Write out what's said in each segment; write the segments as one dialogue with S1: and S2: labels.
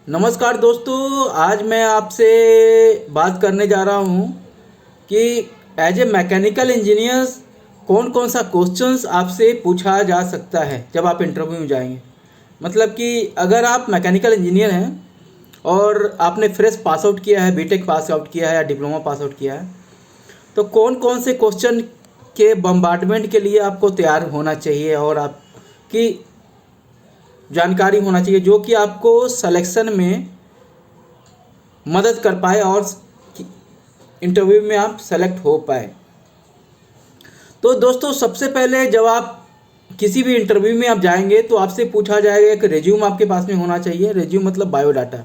S1: नमस्कार दोस्तों, आज मैं आपसे बात करने जा रहा हूँ कि एज ए मैकेनिकल इंजीनियर्स कौन कौन सा क्वेश्चंस आपसे पूछा जा सकता है जब आप इंटरव्यू में जाएंगे। मतलब कि अगर आप मैकेनिकल इंजीनियर हैं और आपने फ्रेश पास आउट किया है, बीटेक पास आउट किया है या डिप्लोमा पास आउट किया है, तो कौन कौन से क्वेश्चन के बम्बार्डमेंट के लिए आपको तैयार होना चाहिए और आपकी जानकारी होना चाहिए जो कि आपको सिलेक्शन में मदद कर पाए और इंटरव्यू में आप सेलेक्ट हो पाए। तो दोस्तों, सबसे पहले जब आप किसी भी इंटरव्यू में आप जाएंगे तो आपसे पूछा जाएगा, एक रिज्यूम आपके पास में होना चाहिए। रिज्यूम मतलब बायोडाटा,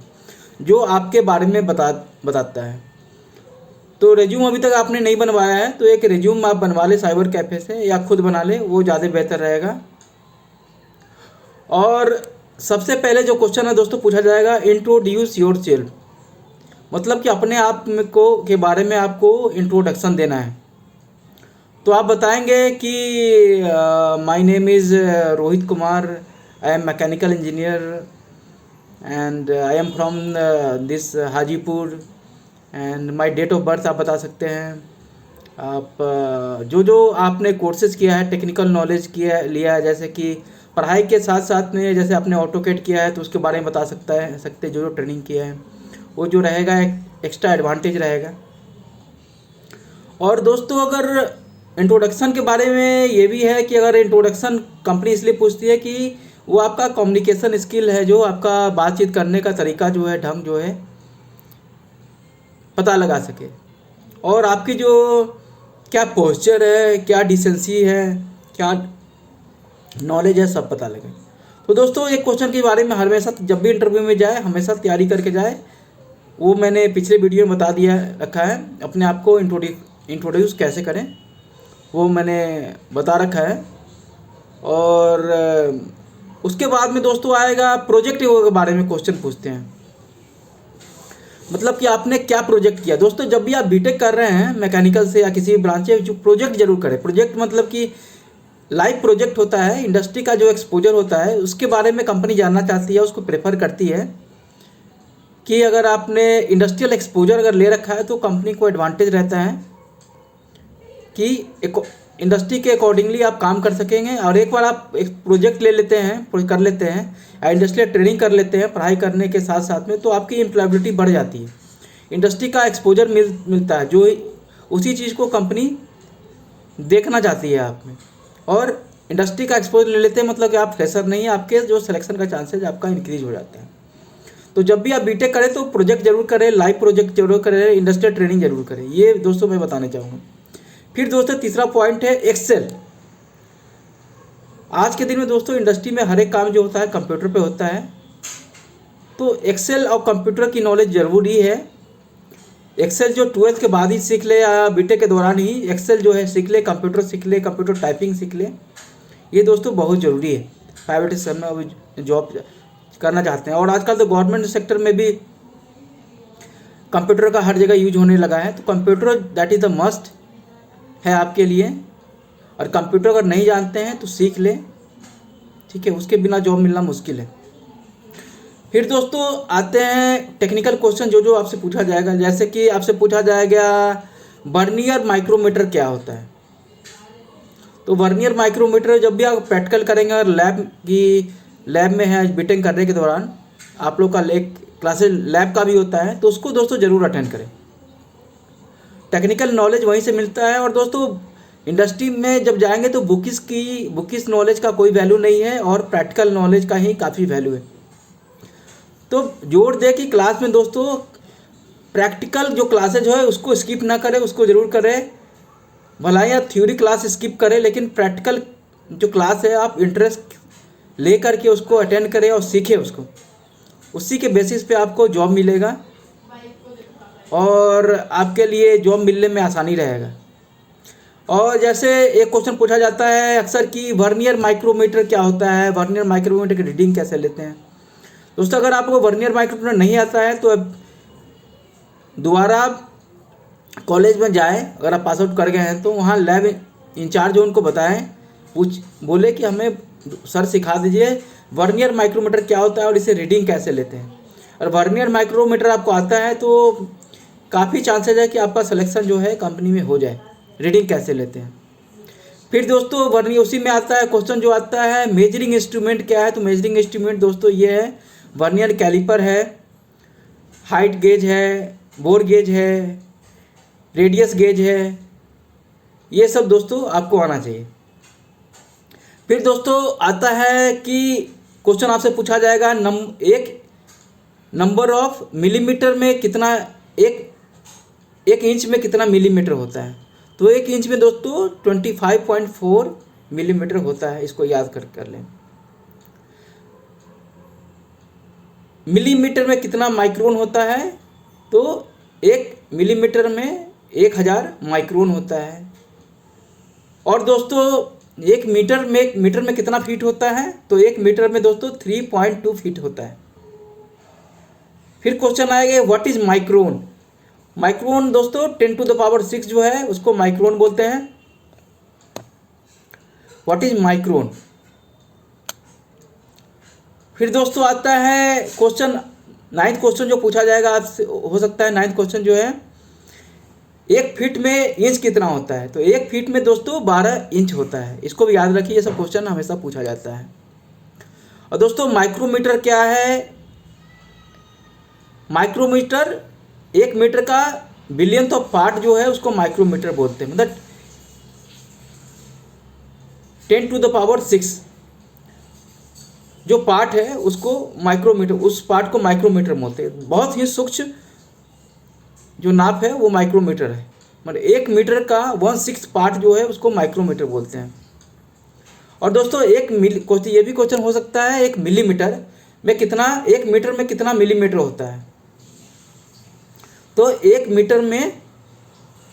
S1: जो आपके बारे में बताता है। तो रिज्यूम अभी तक आपने नहीं बनवाया है तो एक रिज्यूम आप बनवा ले साइबर कैफ़े से या खुद बना ले, वो ज़्यादा बेहतर रहेगा। और सबसे पहले जो क्वेश्चन है दोस्तों पूछा जाएगा, इंट्रोड्यूस योर सेल्फ, मतलब कि अपने आप में को के बारे में आपको इंट्रोडक्शन देना है। तो आप बताएंगे कि my name is Rohit Kumar, I am mechanical engineer and I am from this Hajipur and my date of birth आप बता सकते हैं। आप जो आपने कोर्सेज किया है, टेक्निकल नॉलेज लिया है, जैसे कि पढ़ाई के साथ साथ में जैसे आपने ऑटोकेड किया है तो उसके बारे में बता सकते जो ट्रेनिंग किया है वो जो रहेगा एक एक्स्ट्रा एडवांटेज रहेगा। और दोस्तों, अगर इंट्रोडक्शन के बारे में ये भी है कि अगर इंट्रोडक्शन कंपनी इसलिए पूछती है कि वो आपका कम्युनिकेशन स्किल है, जो आपका बातचीत करने का तरीका जो है, ढंग जो है, पता लगा सके और आपकी जो क्या पोस्चर है, क्या डिसेंसी है, क्या नॉलेज है, सब पता लगे। तो दोस्तों, एक क्वेश्चन के बारे में हमेशा जब भी इंटरव्यू में जाए हमेशा तैयारी करके जाए। वो मैंने पिछले वीडियो में बता दिया रखा है, अपने आप को इंट्रोड्यूस कैसे करें वो मैंने बता रखा है। और उसके बाद में दोस्तों आएगा प्रोजेक्ट के बारे में क्वेश्चन पूछते हैं, मतलब कि आपने क्या प्रोजेक्ट किया। दोस्तों, जब भी आप बीटेक कर रहे हैं मैकेनिकल से या किसी भी ब्रांच से, जो प्रोजेक्ट जरूर करें। प्रोजेक्ट मतलब कि लाइव प्रोजेक्ट होता है, इंडस्ट्री का जो एक्सपोजर होता है उसके बारे में कंपनी जानना चाहती है, उसको प्रेफर करती है कि अगर आपने इंडस्ट्रियल एक्सपोजर अगर ले रखा है तो कंपनी को एडवांटेज रहता है कि इंडस्ट्री के अकॉर्डिंगली आप काम कर सकेंगे। और एक बार आप एक प्रोजेक्ट ले लेते हैं, कर लेते हैं या इंडस्ट्रियल ट्रेनिंग कर लेते हैं पढ़ाई करने के साथ साथ में, तो आपकी एम्प्लॉयबिलिटी बढ़ जाती है, इंडस्ट्री का एक्सपोजर मिलता है, जो उसी चीज़ को कंपनी देखना चाहती है आप में। और इंडस्ट्री का एक्सपोजर ले लेते हैं मतलब कि आप फ्रेशर नहीं है, आपके जो सिलेक्शन का चांसेज आपका इंक्रीज हो जाता है। तो जब भी आप बीटेक करें तो प्रोजेक्ट जरूर करें, लाइव प्रोजेक्ट जरूर करें, इंडस्ट्रियल ट्रेनिंग जरूर करें। ये दोस्तों मैं बताना चाहूँगा। फिर दोस्तों, तीसरा पॉइंट है एक्सेल। आज के दिन में दोस्तों इंडस्ट्री में हर एक काम जो होता है कंप्यूटर पे होता है, तो एक्सेल और कंप्यूटर की नॉलेज ज़रूरी है। एक्सेल जो 12th के बाद ही सीख ले या बीटेक के दौरान ही एक्सेल जो है सीख ले, कंप्यूटर सीख ले, कंप्यूटर टाइपिंग सीख ले। ये दोस्तों बहुत ज़रूरी है प्राइवेट सेक्टर में अभी जॉब करना चाहते हैं। और आजकल तो गवर्नमेंट सेक्टर में भी कंप्यूटर का हर जगह यूज होने लगा है, तो computer that is the must है आपके लिए। और कंप्यूटर अगर नहीं जानते हैं तो सीख लें, ठीक है, उसके बिना जॉब मिलना मुश्किल है। फिर दोस्तों आते हैं टेक्निकल क्वेश्चन जो आपसे पूछा जाएगा, जैसे कि आपसे पूछा जाएगा वर्नियर माइक्रोमीटर क्या होता है। तो वर्नियर माइक्रोमीटर जब भी आप प्रैक्टिकल करेंगे और लैब में है बीटेक करने के दौरान आप लोग का क्लासेस लैब का भी होता है, तो उसको दोस्तों ज़रूर अटेंड करें। टेक्निकल नॉलेज वहीं से मिलता है। और दोस्तों, इंडस्ट्री में जब जाएंगे तो बुकिस नॉलेज का कोई वैल्यू नहीं है और प्रैक्टिकल नॉलेज का ही काफ़ी वैल्यू है। तो जोर दे कि क्लास में दोस्तों प्रैक्टिकल जो क्लासेज है उसको स्किप ना करें, उसको ज़रूर करें। भला या थ्योरी क्लास स्किप करें, लेकिन प्रैक्टिकल जो क्लास है आप इंटरेस्ट ले करके उसको अटेंड करें और सीखें उसको। उसी के बेसिस पे आपको जॉब मिलेगा और आपके लिए जॉब मिलने में आसानी रहेगा। और जैसे एक क्वेश्चन पूछा जाता है अक्सर कि वर्नियर माइक्रोमीटर क्या होता है, वर्नियर माइक्रोमीटर की रीडिंग कैसे लेते हैं। दोस्तों, अगर आपको वर्नियर माइक्रोमीटर नहीं आता है तो दोबारा कॉलेज में जाएं, अगर आप पास आउट कर गए हैं तो वहाँ लैब इंचार्ज उनको बताएं, बोले कि हमें सर सिखा दीजिए वर्नियर माइक्रोमीटर क्या होता है और इसे रीडिंग कैसे लेते हैं। और वर्नियर माइक्रोमीटर आपको आता है तो काफ़ी चांसेस है कि आपका सिलेक्शन जो है कंपनी में हो जाए। रीडिंग कैसे लेते हैं। फिर दोस्तों वर्नियर उसी में आता है क्वेश्चन जो आता है मेजरिंग इंस्ट्रूमेंट क्या है। तो मेजरिंग इंस्ट्रूमेंट दोस्तों ये है वर्नियर कैलिपर है, हाइट गेज है, बोर गेज है, रेडियस गेज है, ये सब दोस्तों आपको आना चाहिए। फिर दोस्तों आता है कि क्वेश्चन आपसे पूछा जाएगा एक नंबर ऑफ मिलीमीटर में कितना, एक इंच में कितना मिलीमीटर होता है। तो एक इंच में दोस्तों 25.4 मिलीमीटर होता है, इसको याद कर लें। मिलीमीटर में कितना माइक्रोन होता है, तो एक मिलीमीटर में 1000 माइक्रोन होता है। और दोस्तों एक मीटर में कितना फीट होता है, तो एक मीटर में दोस्तों 3.2 फीट होता है। फिर क्वेश्चन आएगा व्हाट इज माइक्रोन। माइक्रोन दोस्तों 10⁶ जो है उसको माइक्रोन बोलते हैं। What is micron. फिर दोस्तों आता है क्वेश्चन 9th क्वेश्चन जो पूछा जाएगा आपसे, हो सकता है 9th क्वेश्चन जो है 1 फीट में इंच कितना होता है। तो 1 फीट में दोस्तों 12 इंच होता है। इसको भी याद रखिए, ये सब क्वेश्चन हमेशा पूछा जाता है। और दोस्तों माइक्रोमीटर क्या है। माइक्रोमीटर 1 मीटर का बिलियंथ ऑफ पार्ट जो है उसको माइक्रोमीटर बोलते हैं। मतलब 10⁶ जो पार्ट है उसको माइक्रोमीटर, उस पार्ट को माइक्रोमीटर बोलते हैं। बहुत ही सूक्ष्म जो नाप है वो माइक्रोमीटर है। मतलब 1 मीटर का 1/6 पार्ट जो है उसको माइक्रोमीटर बोलते हैं। और दोस्तों ये भी क्वेश्चन हो सकता है 1 मिलीमीटर में कितना, 1 मीटर में कितना मिलीमीटर होता है। तो 1 मीटर में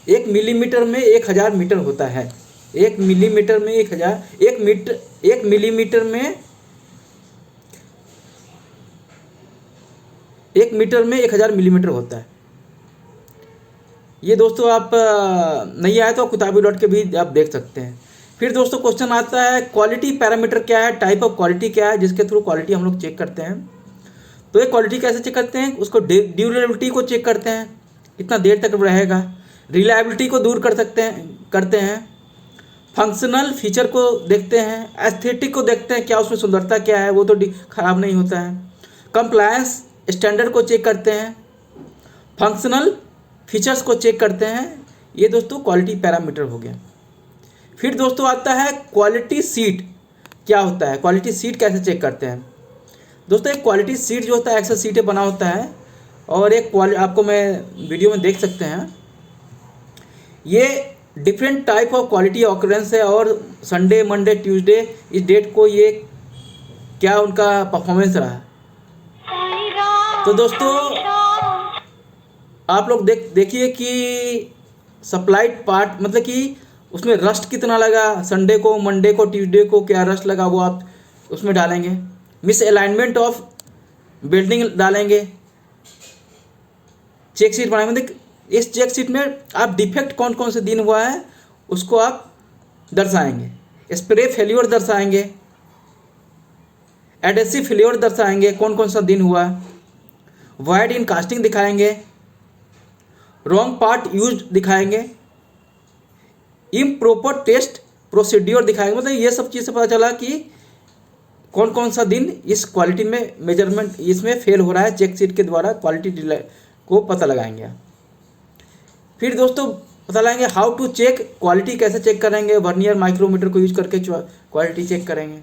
S1: 1 मिलीमीटर में 1000 मीटर होता है। 1 मिलीमीटर में 1000, 1 मिलीमीटर में 1 मीटर में 1000 मिलीमीटर होता है। ये दोस्तों आप नहीं आए तो किताबी.com के भी आप देख सकते हैं। फिर दोस्तों क्वेश्चन आता है क्वालिटी पैरामीटर क्या है, टाइप ऑफ क्वालिटी क्या है जिसके थ्रू क्वालिटी हम लोग चेक करते हैं। तो ये क्वालिटी कैसे चेक करते हैं, उसको ड्यूरेबिलिटी को चेक करते हैं, कितना देर तक रहेगा। रिलायबिलिटी को दूर करते हैं। फंक्शनल फीचर को देखते हैं। एस्थेटिक को देखते हैं, क्या उसमें सुंदरता क्या है, वो तो खराब नहीं होता है। कंप्लायंस स्टैंडर्ड को चेक करते हैं। फंक्शनल फीचर्स को चेक करते हैं। ये दोस्तों क्वालिटी पैरामीटर हो गया। फिर दोस्तों आता है क्वालिटी सीट क्या होता है। क्वालिटी सीट कैसे चेक करते हैं दोस्तों। एक क्वालिटी सीट जो होता है एक्सेल सीटें बना होता है, और एक आपको मैं वीडियो में देख सकते हैं। ये different type of quality occurrence है, और संडे मंडे ट्यूसडे इस डेट को ये क्या उनका परफॉर्मेंस रहा है। तो दोस्तों आप लोग देखिए कि सप्लाइड पार्ट मतलब कि उसमें रस्ट कितना लगा, संडे को मंडे को ट्यूसडे को क्या रस्ट लगा वो आप उसमें डालेंगे। मिस अलाइनमेंट ऑफ बिल्डिंग डालेंगे। चेक शीट बनाएंगे। मतलब इस चेक शीट में आप डिफेक्ट कौन कौन से दिन हुआ है उसको आप दर्शाएंगे। स्प्रे फेल्योर दर्शाएंगे। एडेसिव फेल्योर दर्शाएंगे, कौन कौन सा दिन हुआ। वॉइड इन कास्टिंग दिखाएंगे। रॉन्ग पार्ट यूज दिखाएंगे। इम्प्रॉपर टेस्ट प्रोसीड्योर दिखाएंगे। मतलब ये सब चीज़ से पता चला कि कौन कौन सा दिन इस क्वालिटी में मेजरमेंट इसमें फेल हो रहा है। चेक शीट के द्वारा क्वालिटी को पता लगाएंगे। फिर दोस्तों पता लगाएंगे हाउ टू चेक, क्वालिटी कैसे चेक करेंगे। वर्नियर माइक्रोमीटर को यूज करके क्वालिटी चेक करेंगे।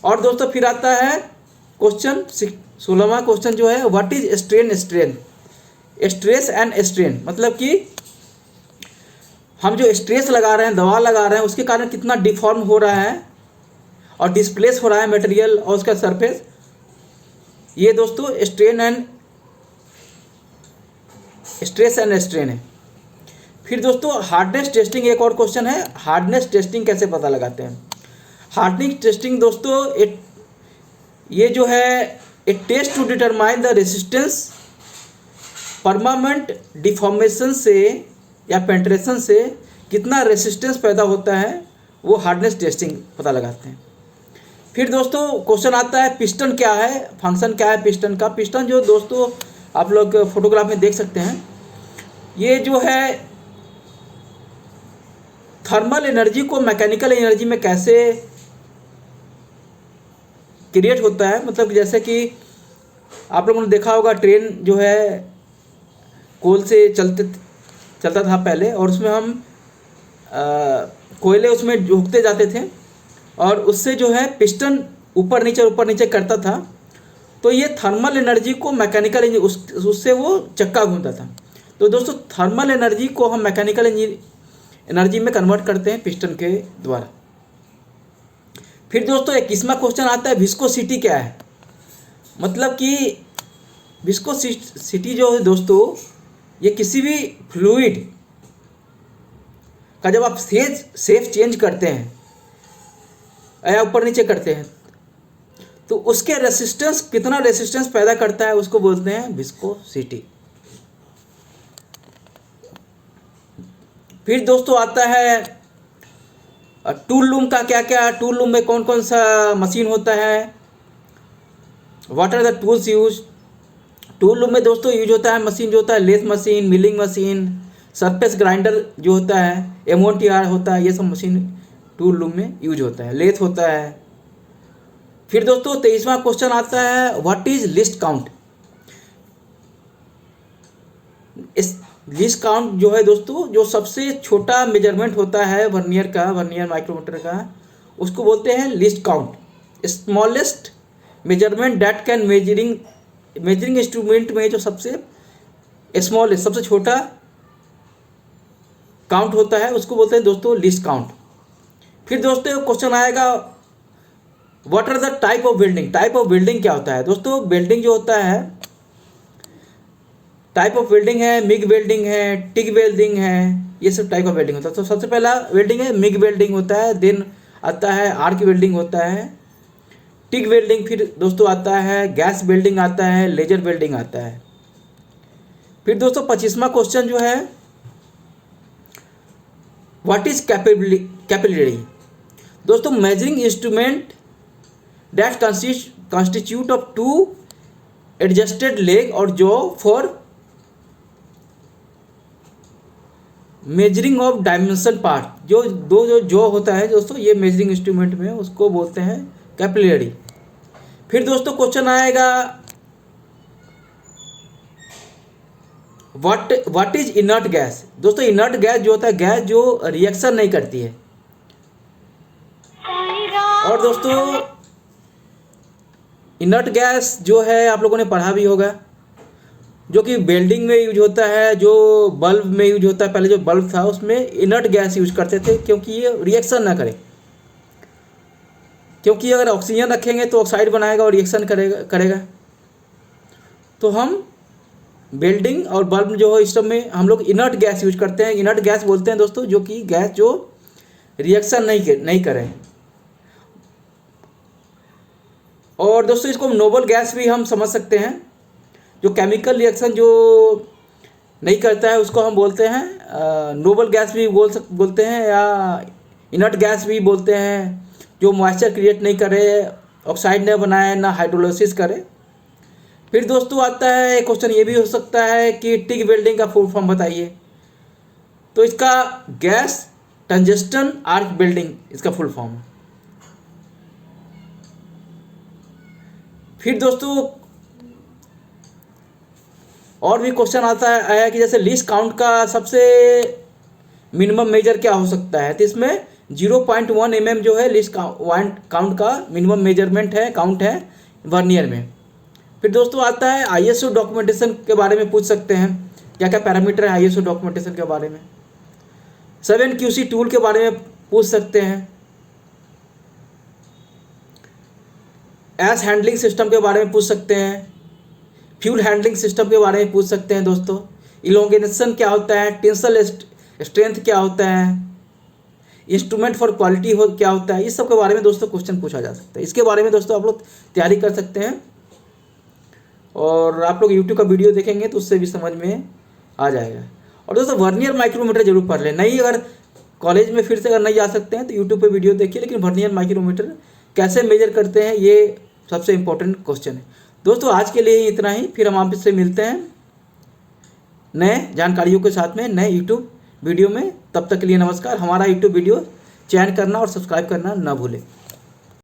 S1: और दोस्तों फिर आता है क्वेश्चन 16वां क्वेश्चन जो है what is strain stress and strain. मतलब कि हम जो स्ट्रेस लगा रहे हैं, दवा लगा रहे हैं, उसके कारण कितना डिफॉर्म हो रहा है और डिस्प्लेस हो रहा है मटेरियल और उसका सरफेस। ये दोस्तों स्ट्रेस एंड स्ट्रेन है। फिर दोस्तों हार्डनेस टेस्टिंग एक और क्वेश्चन है। हार्डनेस टेस्टिंग कैसे पता लगाते हैं। हार्डनेस टेस्टिंग दोस्तों ये जो है a test to determine the resistance permanent deformation से या पेंट्रेशन से कितना रेसिस्टेंस पैदा होता है, वो हार्डनेस टेस्टिंग पता लगाते हैं। फिर दोस्तों क्वेश्चन आता है पिस्टन क्या है, फंक्शन क्या है पिस्टन का। पिस्टन जो दोस्तों आप लोग फोटोग्राफ में देख सकते हैं, ये जो है थर्मल एनर्जी को मैकेनिकल एनर्जी में कैसे क्रिएट होता है। मतलब जैसे कि आप लोगों ने देखा होगा ट्रेन जो है कोल से चलता था पहले, और उसमें हम कोयले उसमें झोंकते जाते थे और उससे जो है पिस्टन ऊपर नीचे करता था। तो ये थर्मल एनर्जी को मैकेनिकल उससे वो चक्का घूमता था। तो दोस्तों थर्मल एनर्जी को हम मैकेनिकल एनर्जी में कन्वर्ट करते हैं पिस्टन के द्वारा। फिर दोस्तों 21वां क्वेश्चन आता है विस्कोसिटी क्या है। मतलब कि विस्कोसिटी जो है दोस्तों, ये किसी भी फ्लूइड का जब आप सेफ चेंज करते हैं या ऊपर नीचे करते हैं तो उसके रेसिस्टेंस कितना रेसिस्टेंस पैदा करता है उसको बोलते हैं विस्कोसिटी। फिर दोस्तों आता है टूल लूम का क्या क्या, टूल लूम में कौन कौन सा मशीन होता है, what are the tools use. Tool loom में दोस्तों यूज होता है मशीन जो होता है lathe machine, milling machine, surface grinder जो होता है, MOTR होता है, ये सब मशीन टूल लूम में यूज होता है, लेथ होता है। फिर दोस्तों 23वां क्वेश्चन आता है व्हाट इज लिस्ट काउंट। इस लिस्ट काउंट जो है दोस्तों, जो सबसे छोटा मेजरमेंट होता है वर्नियर माइक्रोमीटर का, उसको बोलते हैं list count. Smallest measurement that can measuring instrument में जो सबसे स्मॉलेस्ट सबसे छोटा काउंट होता है उसको बोलते हैं दोस्तों लिस्ट काउंट। फिर दोस्तों क्वेश्चन आएगा what are the type of welding. Type of welding क्या होता है दोस्तों। वेल्डिंग जो होता है टाइप ऑफ वेल्डिंग है, मिग वेल्डिंग है, टिग वेल्डिंग है, ये सब टाइप ऑफ वेल्डिंग होता है। तो सबसे पहला वेल्डिंग है मिग वेल्डिंग होता है, देन आता है आर्क वेल्डिंग होता है, टिग वेल्डिंग, फिर दोस्तों आता है गैस वेल्डिंग आता है, लेजर वेल्डिंग आता है। फिर दोस्तों 25वां क्वेश्चन जो है व्हाट इज कैपिलरी। दोस्तों measuring instrument that constitute of two adjusted leg और jaw for measuring of dimension part. जो जॉ होता है दोस्तों, ये मेजरिंग इंस्ट्रूमेंट में उसको बोलते हैं कैपिलरी। फिर दोस्तों क्वेश्चन आएगा व्हाट इज इनर्ट गैस। दोस्तों इनर्ट गैस जो होता है गैस जो रिएक्शन नहीं करती है। और दोस्तों इनर्ट गैस जो है आप लोगों ने पढ़ा भी होगा, जो कि वेल्डिंग में यूज होता है, जो बल्ब में यूज होता है। पहले जो बल्ब था उसमें इनर्ट गैस यूज करते थे क्योंकि ये रिएक्शन ना करे, क्योंकि अगर ऑक्सीजन रखेंगे तो ऑक्साइड बनाएगा और रिएक्शन करेगा। तो हम वेल्डिंग और बल्ब जो है इस सब में हम लोग इनर्ट गैस यूज करते हैं। इनर्ट गैस बोलते हैं दोस्तों जो कि गैस जो रिएक्शन नहीं करे। और दोस्तों इसको नोबल गैस भी हम समझ सकते हैं, जो केमिकल रिएक्शन जो नहीं करता है उसको हम बोलते हैं नोबल गैस भी बोलते हैं, या इनर्ट गैस भी बोलते हैं, जो मॉइस्चर क्रिएट नहीं करे, ऑक्साइड न बनाए, ना हाइड्रोलिसिस करे। फिर दोस्तों आता है क्वेश्चन ये भी हो सकता है कि टिग वेल्डिंग का फुल फॉर्म बताइए। तो इसका गैस टंजस्टन आर्क वेल्डिंग इसका फुल फॉर्म है। फिर दोस्तों और भी क्वेश्चन आता है कि जैसे लीस्ट काउंट का सबसे मिनिमम मेजर क्या हो सकता है। तो इसमें 0.1 mm जो है लीस्ट काउंट का मिनिमम मेजरमेंट है, काउंट है वर्नियर में। फिर दोस्तों आता है ISO डॉक्यूमेंटेशन के बारे में पूछ सकते हैं, क्या क्या पैरामीटर है ISO डॉक्यूमेंटेशन के बारे में। 7QC टूल के बारे में पूछ सकते हैं। एस हैंडलिंग सिस्टम के बारे में पूछ सकते हैं। फ्यूल हैंडलिंग सिस्टम के बारे में पूछ सकते हैं दोस्तों। इलोंगेशन क्या होता है, टेंसल स्ट्रेंथ क्या होता है, इंस्ट्रूमेंट फॉर क्वालिटी क्या होता है, इस सब के बारे में दोस्तों क्वेश्चन पूछा जा सकता है। इसके बारे में दोस्तों आप लोग तैयारी कर सकते हैं, और आप लोग यूट्यूब का वीडियो देखेंगे तो उससे भी समझ में आ जाएगा। और दोस्तों वर्नियर माइक्रोमीटर जरूर पढ़ लें। नहीं अगर कॉलेज में फिर से अगर नहीं जा सकते हैं तो यूट्यूब पे वीडियो देखिए, लेकिन वर्नियर माइक्रोमीटर कैसे मेजर करते हैं, ये सबसे इम्पोर्टेंट क्वेश्चन है। दोस्तों आज के लिए इतना ही, फिर हम आपसे मिलते हैं नए जानकारियों के साथ में नए यूट्यूब वीडियो में। तब तक के लिए नमस्कार। हमारा यूट्यूब वीडियो चयन करना और सब्सक्राइब करना ना भूलें।